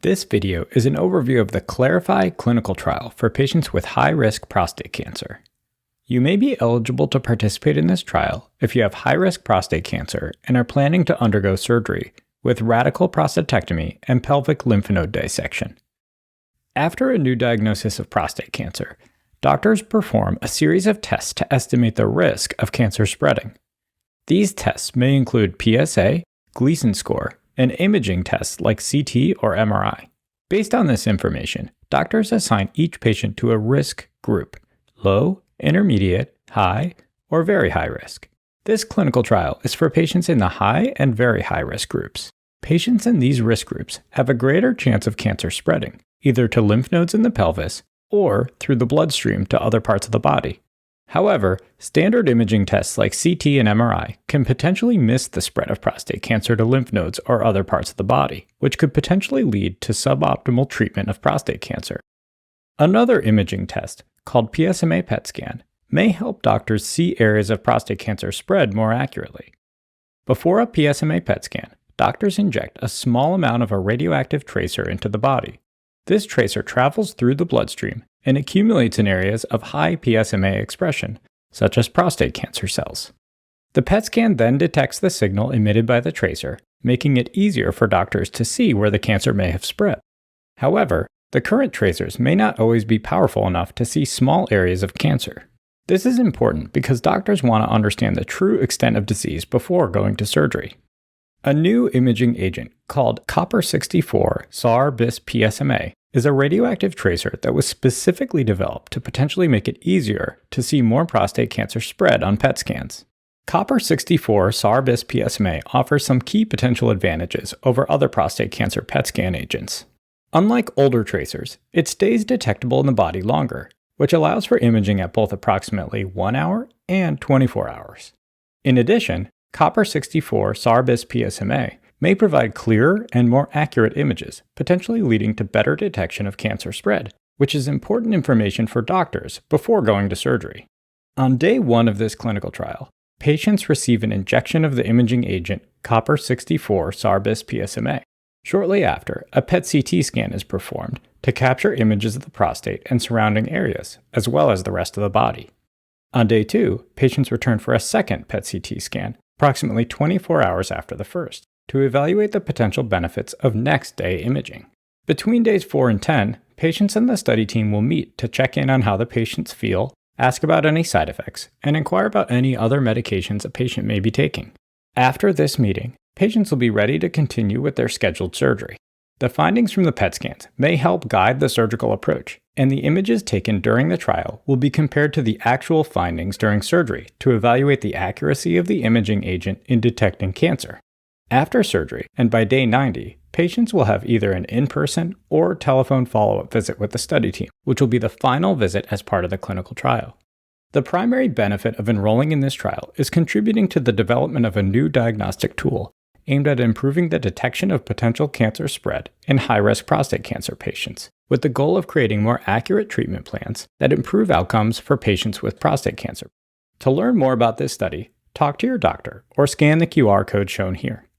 This video is an overview of the Clarify clinical trial for patients with high-risk prostate cancer. You may be eligible to participate in this trial if you have high-risk prostate cancer and are planning to undergo surgery with radical prostatectomy and pelvic lymph node dissection. After a new diagnosis of prostate cancer, doctors perform a series of tests to estimate the risk of cancer spreading. These tests may include PSA, Gleason score, and imaging tests like CT or MRI. Based on this information, doctors assign each patient to a risk group: low, intermediate, high, or very high risk. This clinical trial is for patients in the high and very high risk groups. Patients in these risk groups have a greater chance of cancer spreading, either to lymph nodes in the pelvis or through the bloodstream to other parts of the body. However, standard imaging tests like CT and MRI can potentially miss the spread of prostate cancer to lymph nodes or other parts of the body, which could potentially lead to suboptimal treatment of prostate cancer. Another imaging test, called PSMA PET scan, may help doctors see areas of prostate cancer spread more accurately. Before a PSMA PET scan, doctors inject a small amount of a radioactive tracer into the body. This tracer travels through the bloodstream and accumulates in areas of high PSMA expression, such as prostate cancer cells. The PET scan then detects the signal emitted by the tracer, making it easier for doctors to see where the cancer may have spread. However, the current tracers may not always be powerful enough to see small areas of cancer. This is important because doctors want to understand the true extent of disease before going to surgery. A new imaging agent called copper-64 SAR-bis-PSMA is a radioactive tracer that was specifically developed to potentially make it easier to see more prostate cancer spread on PET scans. Copper-64 SAR-bis-PSMA offers some key potential advantages over other prostate cancer PET scan agents. Unlike older tracers, it stays detectable in the body longer, which allows for imaging at both approximately 1 hour and 24 hours. In addition, Copper-64 SAR-bis-PSMA may provide clearer and more accurate images, potentially leading to better detection of cancer spread, which is important information for doctors before going to surgery. On day 1 of this clinical trial, patients receive an injection of the imaging agent Copper-64 SAR-bis-PSMA. Shortly after, a PET-CT scan is performed to capture images of the prostate and surrounding areas, as well as the rest of the body. On day 2, patients return for a second PET-CT scan, approximately 24 hours after the first, to evaluate the potential benefits of next-day imaging. Between days 4 and 10, patients and the study team will meet to check in on how the patients feel, ask about any side effects, and inquire about any other medications a patient may be taking. After this meeting, patients will be ready to continue with their scheduled surgery. The findings from the PET scans may help guide the surgical approach, and the images taken during the trial will be compared to the actual findings during surgery to evaluate the accuracy of the imaging agent in detecting cancer. After surgery, and by day 90, patients will have either an in-person or telephone follow-up visit with the study team, which will be the final visit as part of the clinical trial. The primary benefit of enrolling in this trial is contributing to the development of a new diagnostic tool aimed at improving the detection of potential cancer spread in high-risk prostate cancer patients, with the goal of creating more accurate treatment plans that improve outcomes for patients with prostate cancer. To learn more about this study, talk to your doctor or scan the QR code shown here.